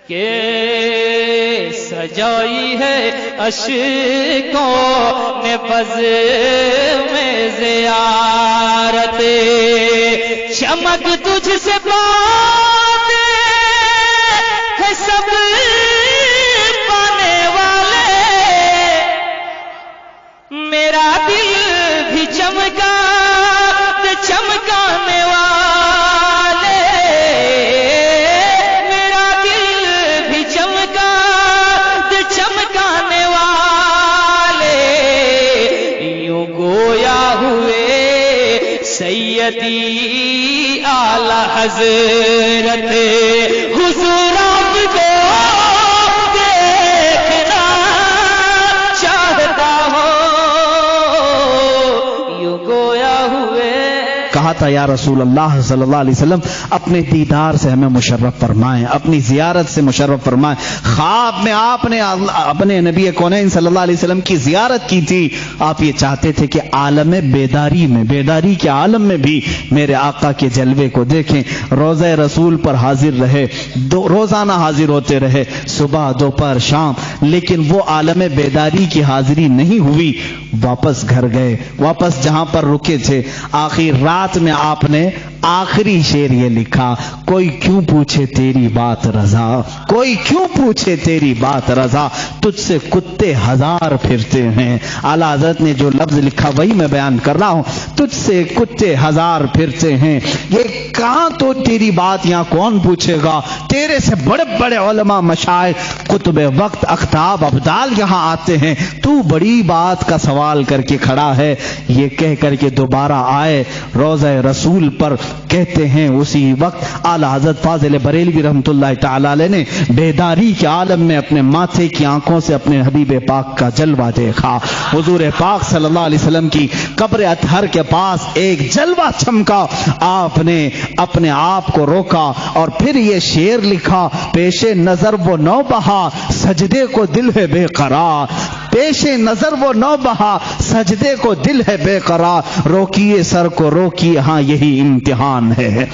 کہ سجائی ہے اشکوں نے بز میں زیارت، چمک تجھ سے بات ہے سب پانے والے، میرا دل بھی چمکا تے چمکانے والے، میرا دل بھی چمکا تے چمکانے والے، یوں گویا ہوئے سیدی اعلی حضرت حضور آپ کو دیکھنا چاہتا ہوں، یوں گویا ہوئے۔ کہا تھا یا رسول اللہ صلی اللہ علیہ وسلم اپنے دیدار سے ہمیں مشرف فرمائیں، اپنی زیارت سے مشرف فرمائیں۔ خواب میں آپ نے اپنے نبی کونین صلی اللہ علیہ وسلم کی زیارت کی تھی، آپ یہ چاہتے تھے کہ عالم بیداری میں، بیداری کے عالم میں بھی میرے آقا کے جلوے کو دیکھیں، روضہ رسول پر حاضر رہے، روزانہ حاضر ہوتے رہے، صبح دوپہر شام، لیکن وہ عالم بیداری کی حاضری نہیں ہوئی، واپس گھر گئے، واپس جہاں پر رکے تھے۔ آخر رات میں آپ نے آخری شعر یہ لکھا، کوئی کیوں پوچھے تیری بات رضا، کوئی کیوں پوچھے تیری بات رضا، تجھ سے کتے ہزار پھرتے ہیں۔ اعلیٰ حضرت نے جو لفظ لکھا وہی میں بیان کر رہا ہوں، تجھ سے کتے ہزار پھرتے ہیں، یہ کہاں تو تیری بات یہاں کون پوچھے گا، تیرے سے بڑے بڑے علماء مشائخ قطب وقت اقطاب ابدال یہاں آتے ہیں، تو بڑی بات کا سوال کر کے کھڑا ہے۔ یہ کہہ کر کے دوبارہ آئے روضہ رسول پر، کہتے ہیں اسی وقت اعلیٰ حضرت فاضل بریلوی رحمۃ اللہ تعالی علیہ نے بیداری کے عالم میں اپنے ماتھے کی آنکھوں سے اپنے حبیب پاک کا جلوہ دیکھا۔ حضور پاک صلی اللہ علیہ وسلم کی قبر اطہر کے پاس ایک جلوہ چمکا، آپ نے اپنے آپ کو روکا اور پھر یہ شعر لکھا، پیش نظر وہ نو بہا سجدے کو دل ہے بے قرار، پیش نظر وہ نو بہا سجدے کو دل ہے بے قرار، روکیے سر کو روکیے ہاں یہی امتحان ہے۔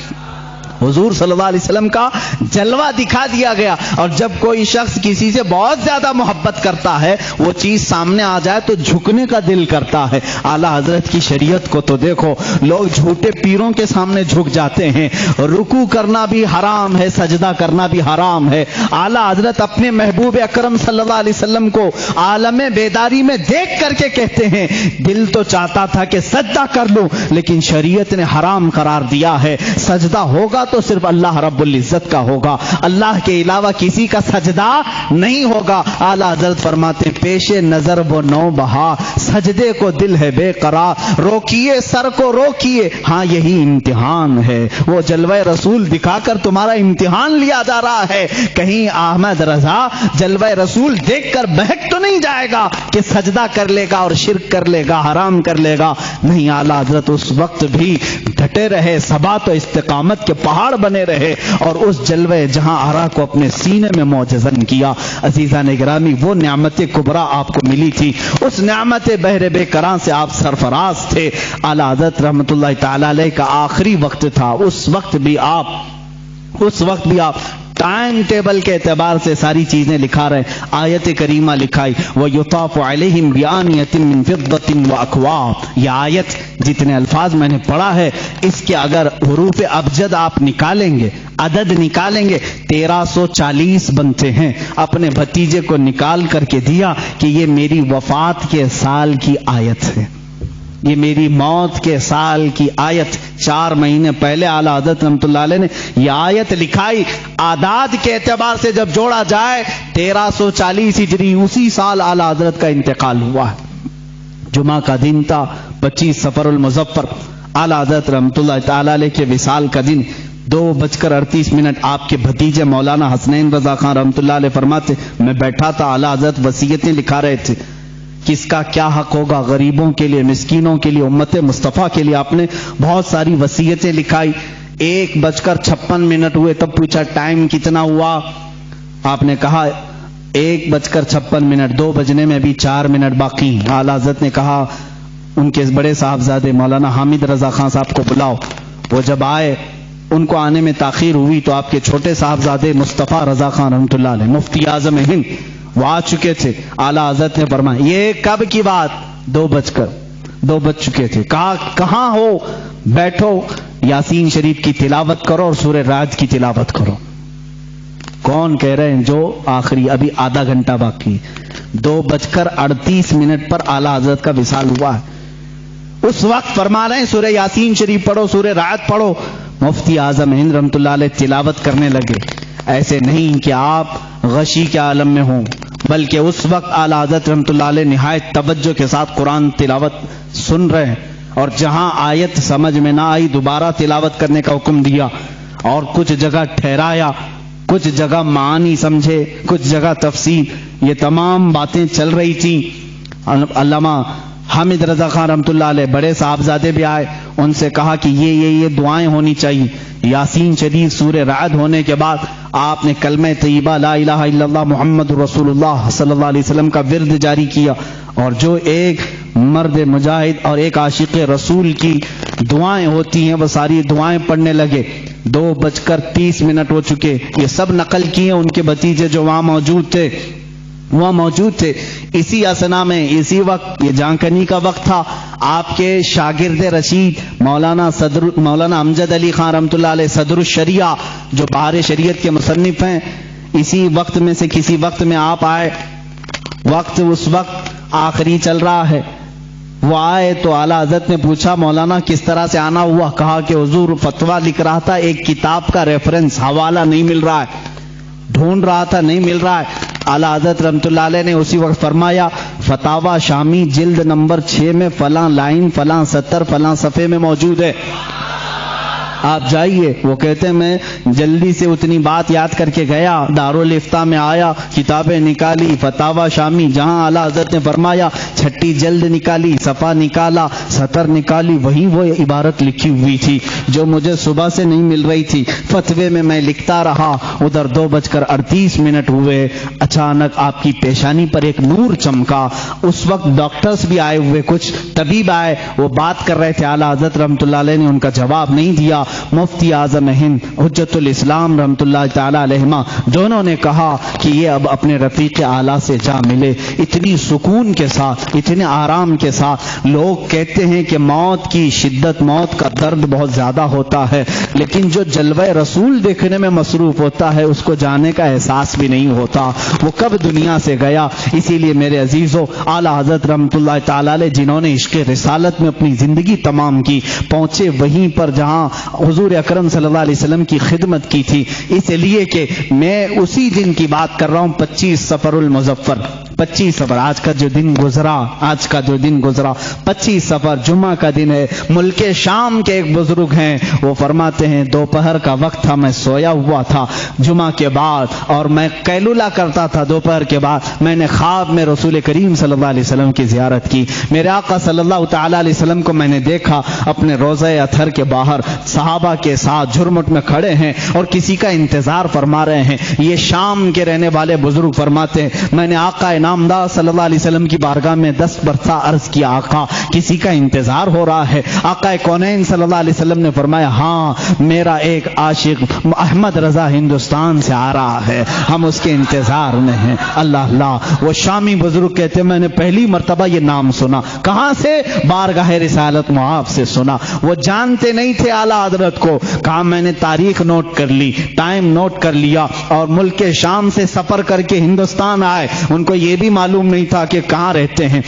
حضور صلی اللہ علیہ وسلم کا جلوہ دکھا دیا گیا، اور جب کوئی شخص کسی سے بہت زیادہ محبت کرتا ہے، وہ چیز سامنے آ جائے تو جھکنے کا دل کرتا ہے۔ اعلیٰ حضرت کی شریعت کو تو دیکھو، لوگ جھوٹے پیروں کے سامنے جھک جاتے ہیں، رکوع کرنا بھی حرام ہے، سجدہ کرنا بھی حرام ہے۔ اعلیٰ حضرت اپنے محبوب اکرم صلی اللہ علیہ وسلم کو عالم بیداری میں دیکھ کر کے کہتے ہیں، دل تو چاہتا تھا کہ سجدہ کر لوں، لیکن شریعت نے حرام قرار دیا ہے، سجدہ ہوگا تو صرف اللہ رب العزت کا ہوگا، اللہ کے علاوہ کسی کا سجدہ نہیں ہوگا۔ اعلیٰ حضرت فرماتے ہیں، پیش نظر وہ نو بہا سجدے کو دل ہے بے قرار، روکیے سر کو روکیے ہاں یہی امتحان ہے۔ وہ جلوہ رسول دکھا کر تمہارا امتحان لیا جا رہا ہے، کہیں احمد رضا جلوہ رسول دیکھ کر بہک تو نہیں جائے گا کہ سجدہ کر لے گا اور شرک کر لے گا، حرام کر لے گا، نہیں۔ اعلیٰ حضرت اس وقت بھی ڈٹے رہے، ثبات و استقامت کے پہاڑ بنے رہے، اور اس جلوہ جہاں آرا کو اپنے سینے میں معجزن کیا۔ عزیزان گرامی، وہ نعمت کبریٰ آپ کو ملی تھی، اس نعمت بحر بے کراں سے آپ سرفراز تھے۔ اعلیٰ حضرت رحمۃ اللہ تعالی علیہ کا آخری وقت تھا، اس وقت بھی آپ ٹائم ٹیبل کے اعتبار سے ساری چیزیں لکھا رہے۔ آیت کریمہ لکھائی، وَيُطَافُ عَلَيْهِمْ بِآنِيَةٍ مِّن فِضَّةٍ وَأَكْوَابٍ۔ یہ آیت جتنے الفاظ میں نے پڑھا ہے، اس کے اگر حروف ابجد آپ نکالیں گے، عدد نکالیں گے، 1340 بنتے ہیں۔ اپنے بھتیجے کو نکال کر کے دیا کہ یہ میری وفات کے سال کی آیت ہے، یہ میری موت کے سال کی آیت۔ 4 مہینے پہلے اعلیٰ حضرت رحمۃ اللہ علیہ نے یہ آیت لکھائی۔ اعداد کے اعتبار سے جب جوڑا جائے 1340 ہجری، اسی سال اعلیٰ حضرت کا انتقال ہوا ہے۔ جمعہ کا دن تھا، 25 صفر المظفر، اعلیٰ حضرت رحمۃ اللہ تعالی علیہ کے وصال کا دن۔ 2:38 آپ کے بھتیجے مولانا حسنین رضا خان رحمۃ اللہ علیہ فرماتے، میں بیٹھا تھا، اعلیٰ حضرت وصیتیں لکھا رہے تھے، کس کا کیا حق ہوگا، غریبوں کے لیے، مسکینوں کے لیے، امت مصطفیٰ کے لیے۔ آپ نے بہت ساری وصیتیں لکھائی۔ 1:56 ہوئے، تب پوچھا ٹائم کتنا ہوا؟ آپ نے کہا 1:56، 2 بجنے میں ابھی 4 منٹ باقی۔ اعلیٰ حضرت نے کہا ان کے بڑے صاحبزادے مولانا حامد رضا خان صاحب کو بلاؤ۔ وہ جب آئے ان کو آنے میں تاخیر ہوئی تو آپ کے چھوٹے صاحبزادے مصطفیٰ رضا خان رحمۃ اللہ علیہ مفتی اعظم ہند وہ آ چکے تھے. اعلیٰ حضرت نے فرمایا یہ کب کی بات؟ 2 بج چکے تھے. کہا کہاں ہو؟ بیٹھو یاسین شریف کی تلاوت کرو اور سورہ رعد کی تلاوت کرو. کون کہہ رہے ہیں جو آخری ابھی آدھا گھنٹہ باقی. 2:38 پر اعلیٰ حضرت کا وصال ہوا ہے. اس وقت فرما رہے ہیں سورہ یاسین شریف پڑھو، سورہ رعد پڑھو. مفتی اعظم ہند رحمۃ اللہ علیہ تلاوت کرنے لگے. ایسے نہیں کہ آپ غشی کے عالم میں ہوں، بلکہ اس وقت اعلیٰ حضرت رحمۃ اللہ علیہ نہایت توجہ کے ساتھ قرآن تلاوت سن رہے ہیں، اور جہاں آیت سمجھ میں نہ آئی دوبارہ تلاوت کرنے کا حکم دیا، اور کچھ جگہ ٹھہرایا، کچھ جگہ معانی سمجھے، کچھ جگہ تفسیر. یہ تمام باتیں چل رہی تھیں. علامہ حامد رضا خان رحمۃ اللہ علیہ بڑے صاحبزادے بھی آئے، ان سے کہا کہ یہ دعائیں ہونی چاہیے. یاسین شریف سورہ رعد ہونے کے بعد آپ نے کلمہ طیبہ لا الہ الا اللہ محمد رسول اللہ صلی اللہ علیہ وسلم کا ورد جاری کیا، اور جو ایک مرد مجاہد اور ایک عاشق رسول کی دعائیں ہوتی ہیں وہ ساری دعائیں پڑھنے لگے. 2:30 ہو چکے. یہ سب نقل کیے ان کے بھتیجے جو وہاں موجود تھے. اسی اسنا میں اسی وقت یہ جانکنی کا وقت تھا. آپ کے شاگرد رشید مولانا امجد علی خان رحمۃ اللہ علیہ صدر الشریعہ جو بہار شریعت کے مصنف ہیں، اسی وقت میں سے کسی وقت میں آپ آئے. وقت اس وقت آخری چل رہا ہے. وہ آئے تو اعلیٰ حضرت نے پوچھا مولانا کس طرح سے آنا ہوا؟ کہا کہ حضور فتویٰ لکھ رہا تھا، ایک کتاب کا ریفرنس حوالہ نہیں مل رہا ہے، ڈھونڈ رہا تھا نہیں مل رہا ہے. اعلیٰ حضرت رحمۃ اللہ علیہ نے اسی وقت فرمایا فتاوی شامی جلد نمبر 6 میں فلاں لائن فلاں سطر فلاں صفحے میں موجود ہے، آپ جائیے. وہ کہتے ہیں میں جلدی سے اتنی بات یاد کر کے گیا، دارالافتاء میں آیا، کتابیں نکالی، فتاوی شامی جہاں اعلیٰ حضرت نے فرمایا 6 جلد نکالی، صفحہ نکالا، سطر نکالی، وہی وہ عبارت لکھی ہوئی تھی جو مجھے صبح سے نہیں مل رہی تھی. فتوے میں لکھتا رہا. ادھر 2:38 ہوئے. اچانک آپ کی پیشانی پر ایک نور چمکا. اس وقت ڈاکٹرز بھی آئے ہوئے، کچھ طبیب آئے، وہ بات کر رہے تھے. اعلیٰ حضرت رحمۃ اللہ علیہ نے ان کا جواب نہیں دیا. مفتی اعظم ہند حجت الاسلام رحمۃ اللہ تعالی علیہما دونوں نے کہا کہ یہ اب اپنے رفیق اعلیٰ سے جا ملے. اتنی سکون کے ساتھ، اتنے آرام کے ساتھ. لوگ کہتے ہیں کہ موت کی شدت، موت کا درد بہت زیادہ ہوتا ہے، لیکن جو جلوہ رسول دیکھنے میں مصروف ہوتا ہے اس کو جانے کا احساس بھی نہیں ہوتا وہ کب دنیا سے گیا. اسی لیے میرے عزیزو، اعلیٰ حضرت رحمۃ اللہ تعالی علیہ جنہوں نے عشق رسالت میں اپنی زندگی تمام کی، پہنچے وہیں پر جہاں حضور اکرم صلی اللہ علیہ وسلم کی خدمت کی تھی. اس لیے کہ میں اسی دن کی بات کر رہا ہوں، 25 صفر المظفر. 25 صفر آج کا جو دن گزرا 25 صفر جمعہ کا دن ہے. ملک شام کے ایک بزرگ ہیں، وہ فرماتے ہیں دوپہر کا وقت تھا، میں سویا ہوا تھا جمعہ کے بعد، اور میں قیلولہ کرتا تھا دوپہر کے بعد. میں نے خواب میں رسول کریم صلی اللہ علیہ وسلم کی زیارت کی. میرے آقا صلی اللہ تعالی علیہ وسلم کو میں نے دیکھا اپنے روضہ اطہر کے باہر صحابہ کے ساتھ جھرمٹ میں کھڑے ہیں اور کسی کا انتظار فرما رہے ہیں. یہ شام کے رہنے والے بزرگ فرماتے ہیں میں نے آقا نامدار صلی اللہ علیہ وسلم کی بارگاہ میں 10 مرتبہ عرض کیا آقا کسی کا انتظار ہو رہا ہے. آقا کونین صلی اللہ علیہ وسلم نے فرمایا ہاں میرا ایک عاشق احمد رضا ہندوستان سے آ رہا ہے، ہم اس کے انتظار میں ہیں. اللہ اللہ. وہ شامی بزرگ کہتے ہیں میں نے پہلی مرتبہ یہ نام سنا. کہاں سے؟ بارگاہ رسالت معاف سے سنا. وہ جانتے نہیں تھے اعلیٰ حضرت کو. کہا میں نے تاریخ نوٹ کر لی، ٹائم نوٹ کر لیا، اور ملک شام سے سفر کر کے ہندوستان آئے. ان کو یہ بھی معلوم نہیں تھا کہ کہاں رہتے ہیں.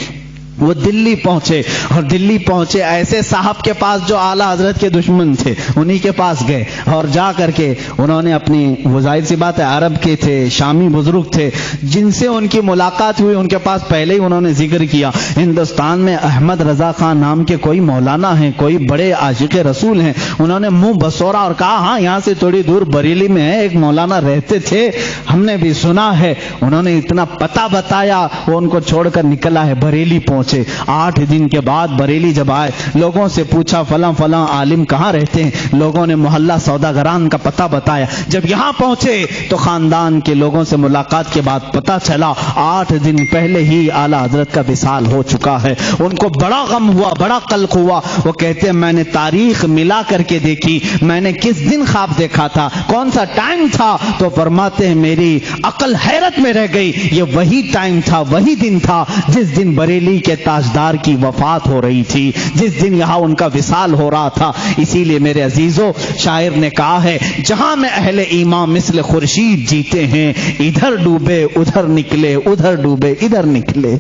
وہ دلی پہنچے، اور دلی پہنچے ایسے صاحب کے پاس جو اعلیٰ حضرت کے دشمن تھے، انہی کے پاس گئے، اور جا کر کے انہوں نے اپنی، وہ ظاہر سی بات ہے عرب کے تھے، شامی بزرگ تھے، جن سے ان کی ملاقات ہوئی ان کے پاس پہلے ہی انہوں نے ذکر کیا ہندوستان میں احمد رضا خان نام کے کوئی مولانا ہیں، کوئی بڑے عاشق رسول ہیں. انہوں نے منہ بسورا اور کہا ہاں یہاں سے تھوڑی دور بریلی میں ہے ایک مولانا رہتے تھے، ہم نے بھی سنا ہے. انہوں نے اتنا پتہ بتایا، وہ ان کو چھوڑ کر نکلا ہے، بریلی پہنچ پہنچے. 8 دن کے بعد بریلی جب آئے, لوگوں سے پوچھا فلاں فلاں عالم کہاں رہتے ہیں. لوگوں نے محلہ سوداگران کا پتہ بتایا. جب یہاں پہنچے تو خاندان کے لوگوں سے ملاقات کے بعد پتہ چلا 8 دن پہلے ہی اعلیٰ حضرت کا وصال ہو چکا ہے. ان کو بڑا غم ہوا, بڑا قلق ہوا. وہ کہتے ہیں میں نے تاریخ ملا کر کے دیکھی, میں نے کس دن خواب دیکھا تھا, کون سا ٹائم تھا. تو فرماتے ہیں میری عقل حیرت میں رہ گئی. یہ وہی ٹائم تھا, وہی دن تھا جس دن بریلی کے تاجدار کی وفات ہو رہی تھی, جس دن یہاں ان کا وصال ہو رہا تھا. اسی لیے میرے عزیزو, شاعر نے کہا ہے جہاں میں اہل ایمان مثل خورشید جیتے ہیں, ادھر ڈوبے ادھر نکلے, ادھر ڈوبے ادھر نکلے.